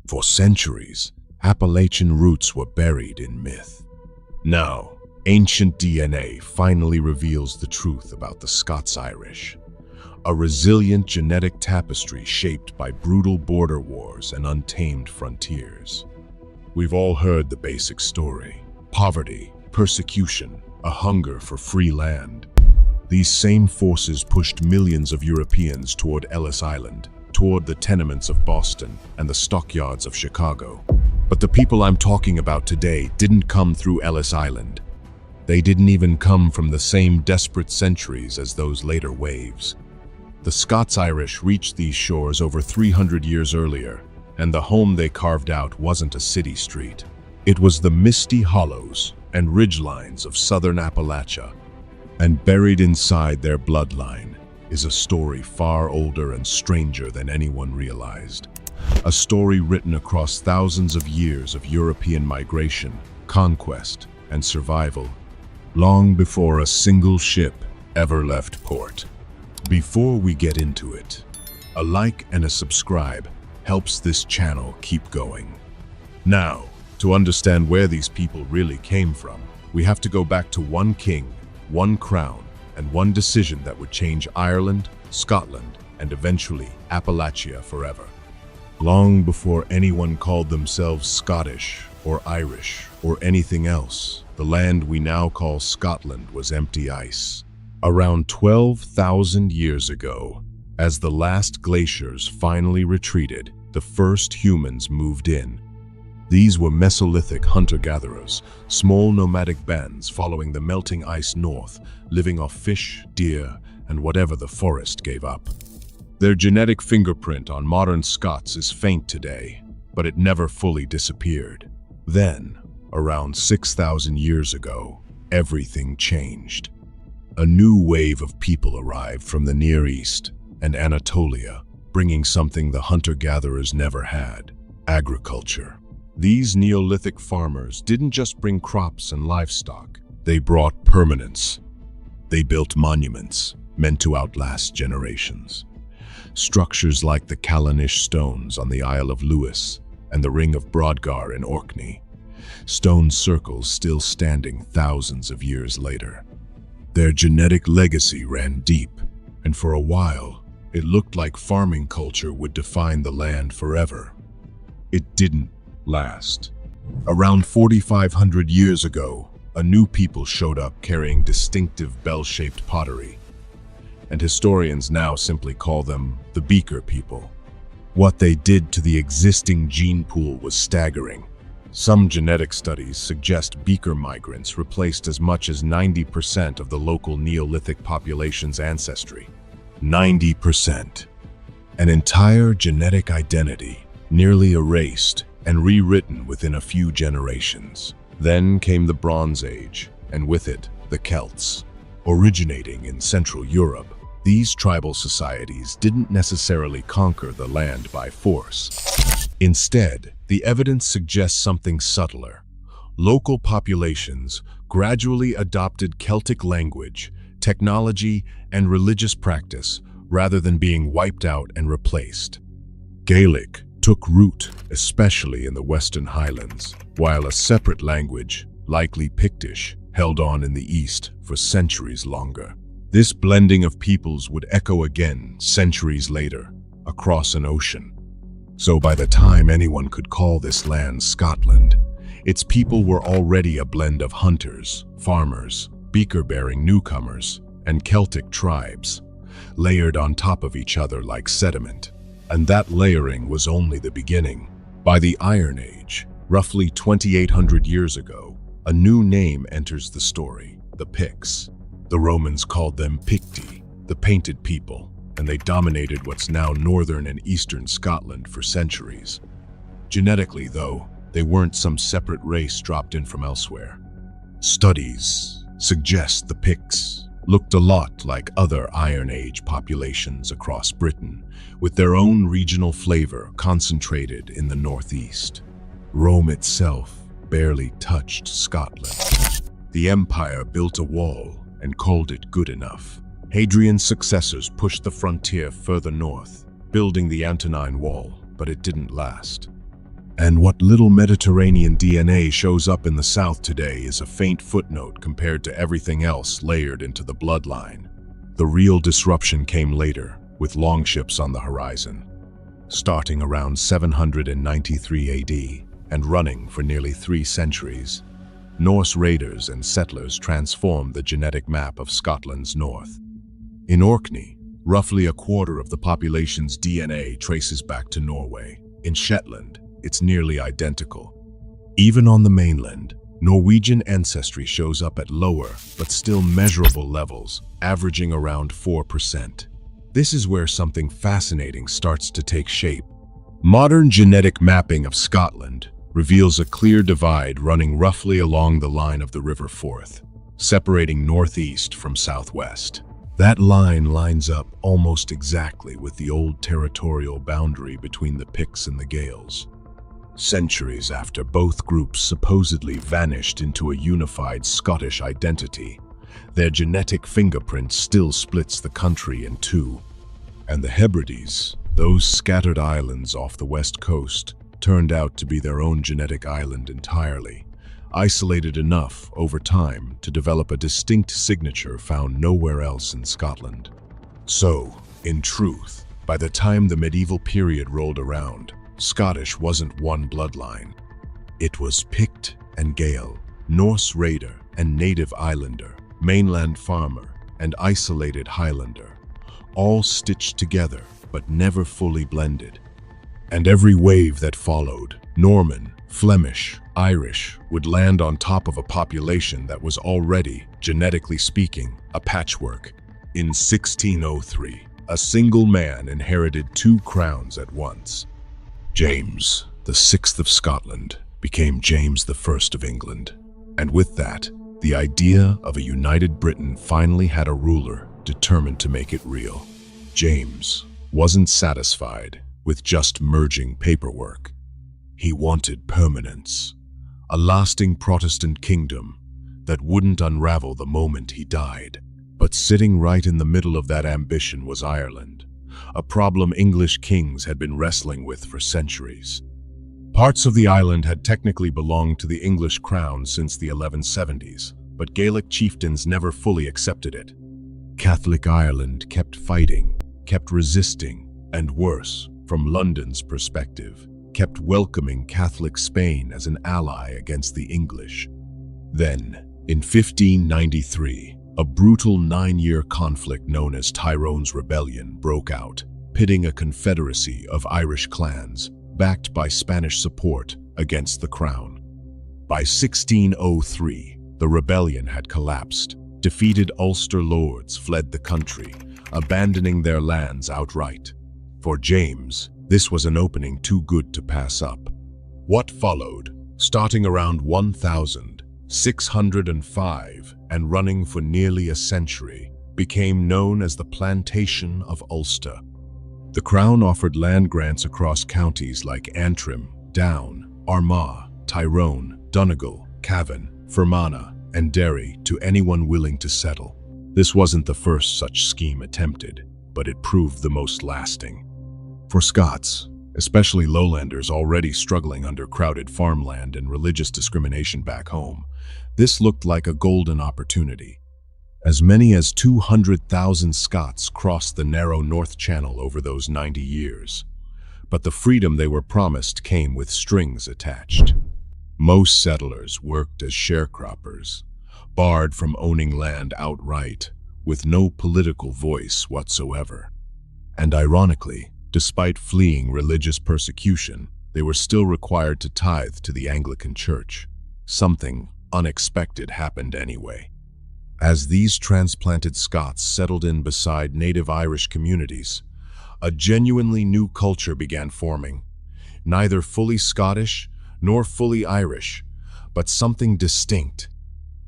For centuries, Appalachian roots were buried in myth. Now, ancient DNA finally reveals the truth about the Scots-Irish, a resilient genetic tapestry shaped by brutal border wars and untamed frontiers. We've all heard the basic story: poverty, persecution, a hunger for free land. These same forces pushed millions of Europeans toward Ellis Island, toward the tenements of Boston and the stockyards of Chicago. But the people I'm talking about today didn't come through Ellis Island. They didn't even come from the same desperate centuries as those later waves. The Scots-Irish reached these shores over 300 years earlier, and the home they carved out wasn't a city street. It was the misty hollows and ridgelines of southern Appalachia. And buried inside their bloodline is a story far older and stranger than anyone realized. A story written across thousands of years of European migration, conquest, and survival, long before a single ship ever left port. Before we get into it, a like and a subscribe helps this channel keep going. Now, to understand where these people really came from, we have to go back to one king, one crown, and one decision that would change Ireland, Scotland, and eventually Appalachia forever. Long before anyone called themselves Scottish or Irish or anything else, the land we now call Scotland was empty ice. Around 12,000 years ago, as the last glaciers finally retreated, the first humans moved in. These were Mesolithic hunter-gatherers, small nomadic bands following the melting ice north, living off fish, deer, and whatever the forest gave up. Their genetic fingerprint on modern Scots is faint today, but it never fully disappeared. Then, around 6,000 years ago, everything changed. A new wave of people arrived from the Near East and Anatolia, bringing something the hunter-gatherers never had: agriculture. These Neolithic farmers didn't just bring crops and livestock, they brought permanence. They built monuments meant to outlast generations. Structures like the Callanish stones on the Isle of Lewis and the Ring of Brodgar in Orkney. Stone circles still standing thousands of years later. Their genetic legacy ran deep, and for a while, it looked like farming culture would define the land forever. It didn't last. Around 4,500 years ago, a new people showed up carrying distinctive bell-shaped pottery, and historians now simply call them the Beaker people. What they did to the existing gene pool was staggering. Some genetic studies suggest Beaker migrants replaced as much as 90% of the local Neolithic population's ancestry. 90%. An entire genetic identity nearly erased and rewritten within a few generations. Then came the Bronze Age, and with it, the Celts. Originating in Central Europe, these tribal societies didn't necessarily conquer the land by force. Instead, the evidence suggests something subtler. Local populations gradually adopted Celtic language, technology, and religious practice rather than being wiped out and replaced. Gaelic took root, especially in the Western Highlands, while a separate language, likely Pictish, held on in the East for centuries longer. This blending of peoples would echo again centuries later, across an ocean. So by the time anyone could call this land Scotland, its people were already a blend of hunters, farmers, beaker-bearing newcomers, and Celtic tribes, layered on top of each other like sediment. And that layering was only the beginning. By the Iron Age, roughly 2,800 years ago, a new name enters the story: the Picts. The Romans called them Picti, the painted people, and they dominated what's now northern and eastern Scotland for centuries. Genetically, though, they weren't some separate race dropped in from elsewhere. Studies suggest the Picts looked a lot like other Iron Age populations across Britain, with their own regional flavor concentrated in the northeast. Rome itself barely touched Scotland. The empire built a wall and called it good enough. Hadrian's successors pushed the frontier further north, building the Antonine Wall, but it didn't last. And what little Mediterranean DNA shows up in the South today is a faint footnote compared to everything else layered into the bloodline. The real disruption came later, with longships on the horizon. Starting around 793 AD and running for nearly 3 centuries, Norse raiders and settlers transformed the genetic map of Scotland's north. In Orkney, roughly a quarter of the population's DNA traces back to Norway. In Shetland, it's nearly identical. Even on the mainland, Norwegian ancestry shows up at lower but still measurable levels, averaging around 4%. This is where something fascinating starts to take shape. Modern genetic mapping of Scotland reveals a clear divide running roughly along the line of the River Forth, separating northeast from southwest. That line lines up almost exactly with the old territorial boundary between the Picts and the Gaels. Centuries after both groups supposedly vanished into a unified Scottish identity, their genetic fingerprint still splits the country in two. And the Hebrides, those scattered islands off the west coast, turned out to be their own genetic island entirely, isolated enough over time to develop a distinct signature found nowhere else in Scotland. So, in truth, by the time the medieval period rolled around, Scottish wasn't one bloodline. It was Pict and Gael, Norse raider and native islander, mainland farmer and isolated Highlander, all stitched together but never fully blended. And every wave that followed, Norman, Flemish, Irish, would land on top of a population that was already, genetically speaking, a patchwork. In 1603, a single man inherited 2 crowns at once. James, the 6th of Scotland, became James the 1st of England. And with that, the idea of a united Britain finally had a ruler determined to make it real. James wasn't satisfied with just merging paperwork. He wanted permanence, a lasting Protestant kingdom that wouldn't unravel the moment he died. But sitting right in the middle of that ambition was Ireland, a problem English kings had been wrestling with for centuries. Parts of the island had technically belonged to the English crown since the 1170s, but Gaelic chieftains never fully accepted it. Catholic Ireland kept fighting, kept resisting, and worse, from London's perspective, kept welcoming Catholic Spain as an ally against the English. Then, in 1593, a brutal 9-year conflict known as Tyrone's Rebellion broke out, pitting a confederacy of Irish clans, backed by Spanish support, against the crown. By 1603, the rebellion had collapsed. Defeated Ulster lords fled the country, abandoning their lands outright. For James, this was an opening too good to pass up. What followed, starting around 1605 and running for nearly a century, became known as the Plantation of Ulster. The Crown offered land grants across counties like Antrim, Down, Armagh, Tyrone, Donegal, Cavan, Fermanagh, and Derry to anyone willing to settle. This wasn't the first such scheme attempted, but it proved the most lasting. For Scots, especially lowlanders already struggling under crowded farmland and religious discrimination back home, this looked like a golden opportunity. As many as 200,000 Scots crossed the narrow North Channel over those 90 years. But the freedom they were promised came with strings attached. Most settlers worked as sharecroppers, barred from owning land outright, with no political voice whatsoever. And ironically, despite fleeing religious persecution, they were still required to tithe to the Anglican Church. Something unexpected happened anyway. As these transplanted Scots settled in beside native Irish communities, a genuinely new culture began forming, neither fully Scottish nor fully Irish, but something distinct.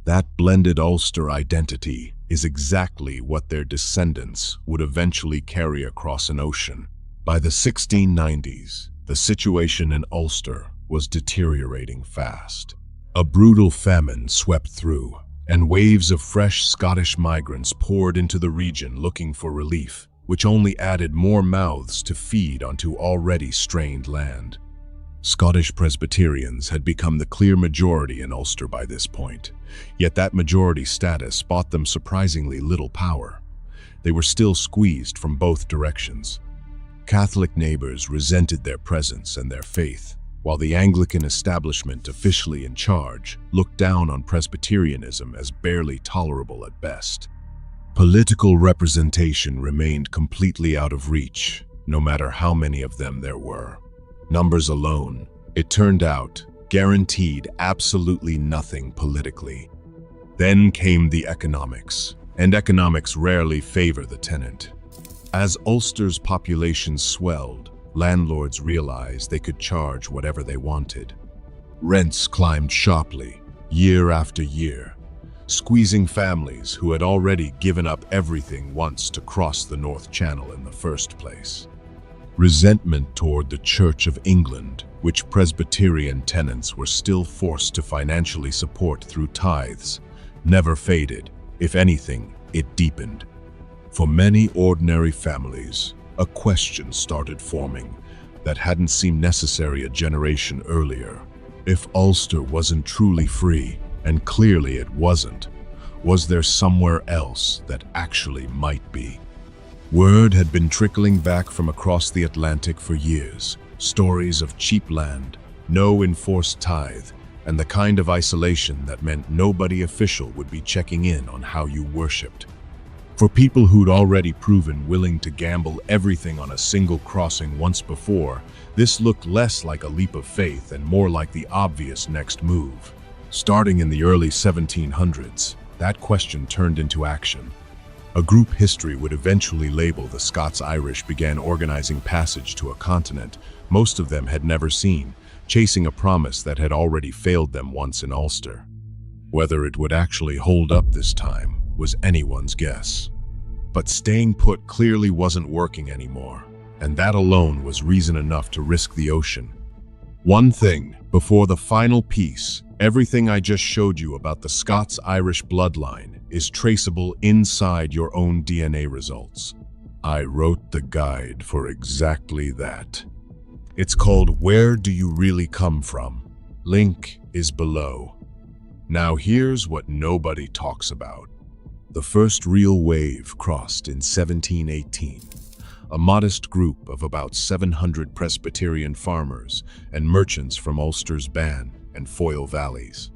That blended Ulster identity is exactly what their descendants would eventually carry across an ocean. By the 1690s, the situation in Ulster was deteriorating fast. A brutal famine swept through, and waves of fresh Scottish migrants poured into the region looking for relief, which only added more mouths to feed onto already strained land. Scottish Presbyterians had become the clear majority in Ulster by this point, yet that majority status bought them surprisingly little power. They were still squeezed from both directions. Catholic neighbors resented their presence and their faith, while the Anglican establishment officially in charge looked down on Presbyterianism as barely tolerable at best. Political representation remained completely out of reach, no matter how many of them there were. Numbers alone, it turned out, guaranteed absolutely nothing politically. Then came the economics, and economics rarely favor the tenant. As Ulster's population swelled, landlords realized they could charge whatever they wanted. Rents climbed sharply, year after year, squeezing families who had already given up everything once to cross the North Channel in the first place. Resentment toward the Church of England, which Presbyterian tenants were still forced to financially support through tithes, never faded. If anything, it deepened. For many ordinary families, a question started forming that hadn't seemed necessary a generation earlier. If Ulster wasn't truly free, and clearly it wasn't, was there somewhere else that actually might be? Word had been trickling back from across the Atlantic for years, stories of cheap land, no enforced tithe, and the kind of isolation that meant nobody official would be checking in on how you worshipped. For people who'd already proven willing to gamble everything on a single crossing once before, this looked less like a leap of faith and more like the obvious next move. Starting in the early 1700s, that question turned into action. A group history would eventually label the Scots-Irish began organizing passage to a continent most of them had never seen, chasing a promise that had already failed them once in Ulster. Whether it would actually hold up this time was anyone's guess. But staying put clearly wasn't working anymore, and that alone was reason enough to risk the ocean. One thing, before the final piece, everything I just showed you about the Scots-Irish bloodline is traceable inside your own DNA results. I wrote the guide for exactly that. It's called Where Do You Really Come From? Link is below. Now here's what nobody talks about. The first real wave crossed in 1718. A modest group of about 700 Presbyterian farmers and merchants from Ulster's Bann and Foyle valleys.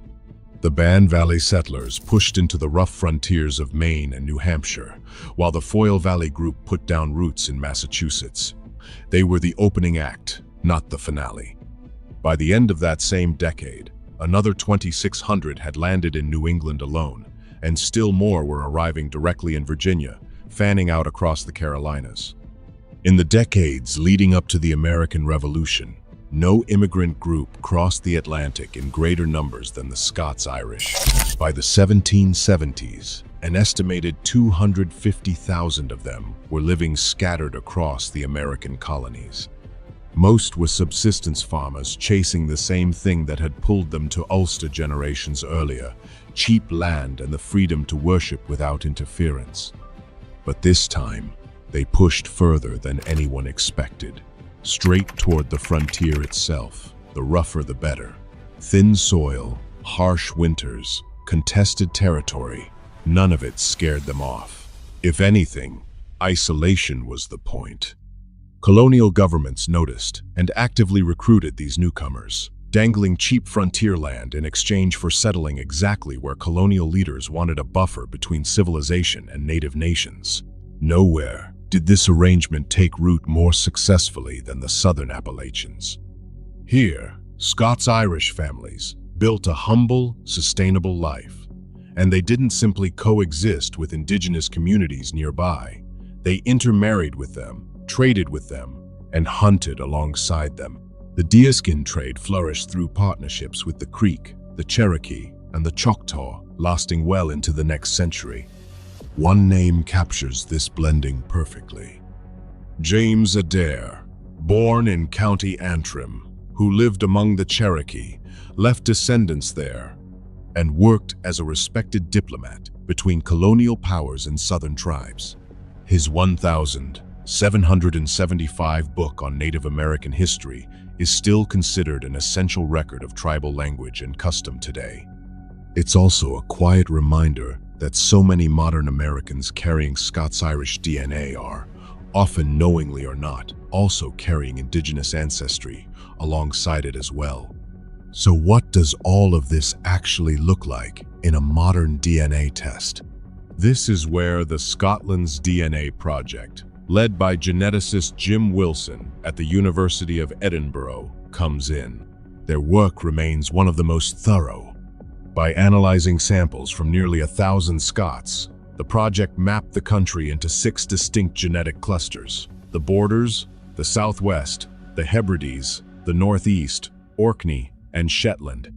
The Bann Valley settlers pushed into the rough frontiers of Maine and New Hampshire, while the Foyle Valley group put down roots in Massachusetts. They were the opening act, not the finale. By the end of that same decade, another 2,600 had landed in New England alone, and still more were arriving directly in Virginia, fanning out across the Carolinas. In the decades leading up to the American Revolution, no immigrant group crossed the Atlantic in greater numbers than the Scots-Irish. By the 1770s, an estimated 250,000 of them were living scattered across the American colonies. Most were subsistence farmers chasing the same thing that had pulled them to Ulster generations earlier, cheap land and the freedom to worship without interference. But this time, they pushed further than anyone expected. Straight toward the frontier itself, the rougher the better. Thin soil, harsh winters, contested territory, none of it scared them off. If anything, isolation was the point. Colonial governments noticed and actively recruited these newcomers, dangling cheap frontier land in exchange for settling exactly where colonial leaders wanted a buffer between civilization and native nations. Nowhere did this arrangement take root more successfully than the southern Appalachians. Here, Scots-Irish families built a humble, sustainable life, and they didn't simply coexist with indigenous communities nearby. They intermarried with them, traded with them, and hunted alongside them. The deerskin trade flourished through partnerships with the Creek, the Cherokee, and the Choctaw, lasting well into the next century. One name captures this blending perfectly. James Adair, born in County Antrim, who lived among the Cherokee, left descendants there, and worked as a respected diplomat between colonial powers and southern tribes. His 1,775 book on Native American history is still considered an essential record of tribal language and custom today. It's also a quiet reminder that so many modern Americans carrying Scots-Irish DNA are, often knowingly or not, also carrying indigenous ancestry alongside it as well. So what does all of this actually look like in a modern DNA test? This is where the Scotland's DNA Project, led by geneticist Jim Wilson at the University of Edinburgh, comes in. Their work remains one of the most thorough. By analyzing samples from nearly 1,000 Scots, the project mapped the country into 6 distinct genetic clusters: the Borders, the Southwest, the Hebrides, the Northeast, Orkney, and Shetland.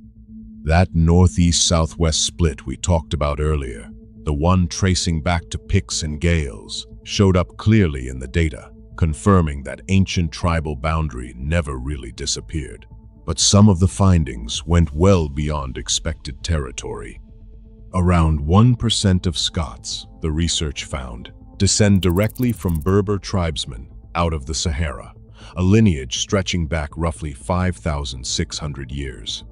That Northeast-Southwest split we talked about earlier, the one tracing back to Picts and Gaels, showed up clearly in the data, confirming that ancient tribal boundary never really disappeared. But some of the findings went well beyond expected territory. Around 1% of Scots, the research found, descend directly from Berber tribesmen out of the Sahara, a lineage stretching back roughly 5,600 years.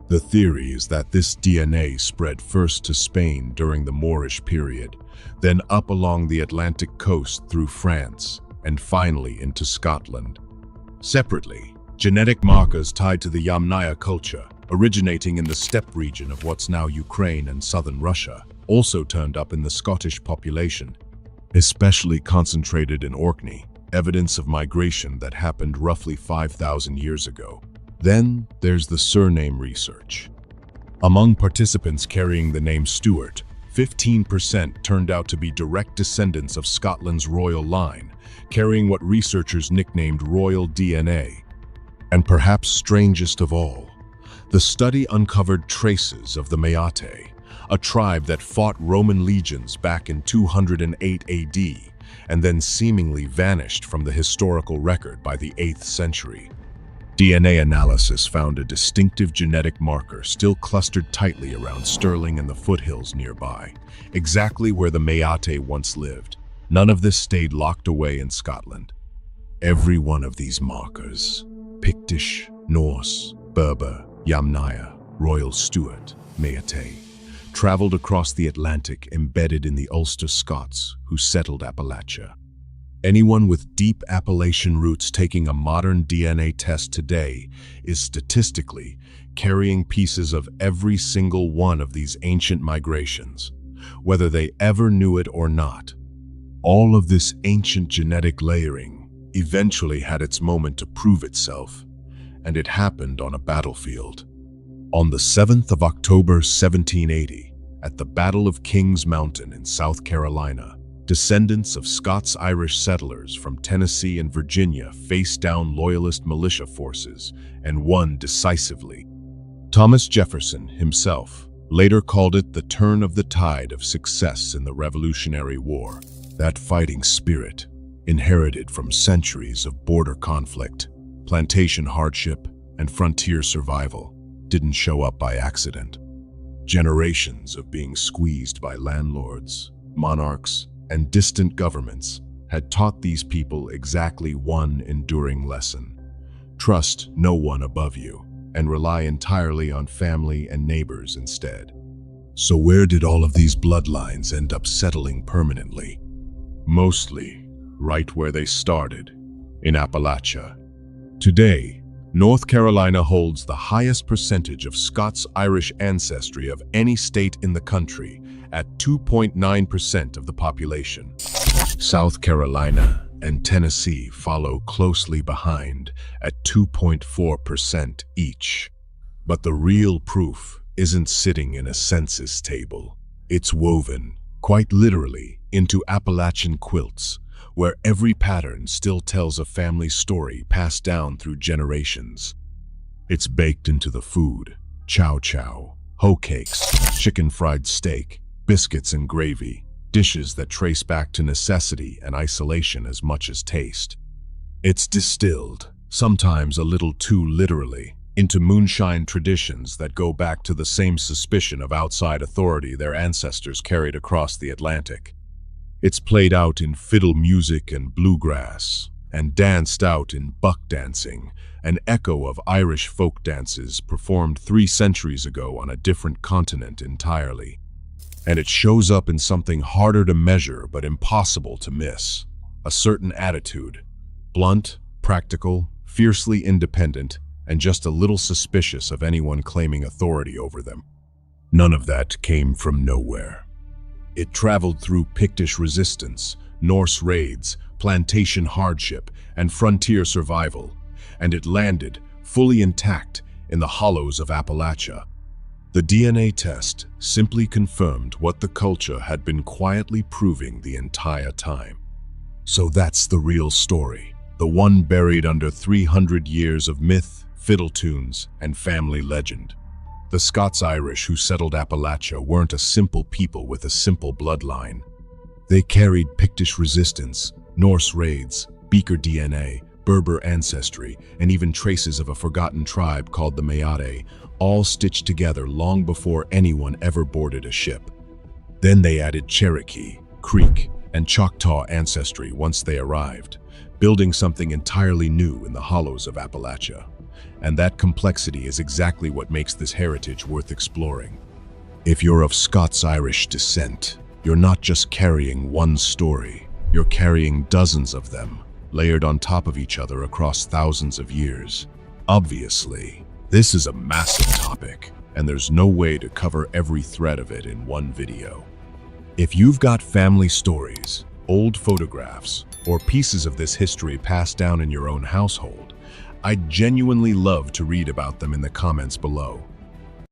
The theory is that this DNA spread first to Spain during the Moorish period, then up along the Atlantic coast through France, and finally into Scotland. Separately, genetic markers tied to the Yamnaya culture, originating in the steppe region of what's now Ukraine and southern Russia, also turned up in the Scottish population, especially concentrated in Orkney, evidence of migration that happened roughly 5,000 years ago. Then there's the surname research. Among participants carrying the name Stuart, 15% turned out to be direct descendants of Scotland's royal line, carrying what researchers nicknamed royal DNA. And perhaps strangest of all, the study uncovered traces of the Meate, a tribe that fought Roman legions back in 208 AD and then seemingly vanished from the historical record by the 8th century. DNA analysis found a distinctive genetic marker still clustered tightly around Stirling and the foothills nearby, exactly where the Meate once lived. None of this stayed locked away in Scotland. Every one of these markers, Pictish, Norse, Berber, Yamnaya, Royal Stuart, Meate, traveled across the Atlantic embedded in the Ulster Scots who settled Appalachia. Anyone with deep Appalachian roots taking a modern DNA test today is statistically carrying pieces of every single one of these ancient migrations, whether they ever knew it or not. All of this ancient genetic layering eventually had its moment to prove itself, and it happened on a battlefield. On the 7th of October 1780, at the Battle of Kings Mountain in South Carolina, descendants of Scots-Irish settlers from Tennessee and Virginia faced down Loyalist militia forces and won decisively. Thomas Jefferson himself later called it the turn of the tide of success in the Revolutionary War. That fighting spirit, inherited from centuries of border conflict, plantation hardship, and frontier survival, didn't show up by accident. Generations of being squeezed by landlords, monarchs, and distant governments had taught these people exactly one enduring lesson: trust no one above you, and rely entirely on family and neighbors instead. So where did all of these bloodlines end up settling permanently? Mostly right where they started, in Appalachia. Today, North Carolina holds the highest percentage of Scots-Irish ancestry of any state in the country, at 2.9% of the population. South Carolina and Tennessee follow closely behind at 2.4% each. But the real proof isn't sitting in a census table. It's woven, quite literally, into Appalachian quilts, where every pattern still tells a family story passed down through generations. It's baked into the food: chow chow, hoe cakes, chicken fried steak, biscuits and gravy, dishes that trace back to necessity and isolation as much as taste. It's distilled, sometimes a little too literally, into moonshine traditions that go back to the same suspicion of outside authority their ancestors carried across the Atlantic. It's played out in fiddle music and bluegrass, and danced out in buck dancing, an echo of Irish folk dances performed 3 centuries ago on a different continent entirely. And it shows up in something harder to measure but impossible to miss: a certain attitude. Blunt, practical, fiercely independent, and just a little suspicious of anyone claiming authority over them. None of that came from nowhere. It traveled through Pictish resistance, Norse raids, plantation hardship, and frontier survival, and it landed, fully intact, in the hollows of Appalachia. The DNA test simply confirmed what the culture had been quietly proving the entire time. So that's the real story, the one buried under 300 years of myth, fiddle tunes, and family legend. The Scots-Irish who settled Appalachia weren't a simple people with a simple bloodline. They carried Pictish resistance, Norse raids, Beaker DNA, Berber ancestry, and even traces of a forgotten tribe called the Maote, all stitched together long before anyone ever boarded a ship. Then they added Cherokee, Creek, and Choctaw ancestry once they arrived, building something entirely new in the hollows of Appalachia. And that complexity is exactly what makes this heritage worth exploring. If you're of Scots-Irish descent, you're not just carrying one story, you're carrying dozens of them, layered on top of each other across thousands of years. Obviously, this is a massive topic, and there's no way to cover every thread of it in one video. If you've got family stories, old photographs, or pieces of this history passed down in your own household, I'd genuinely love to read about them in the comments below.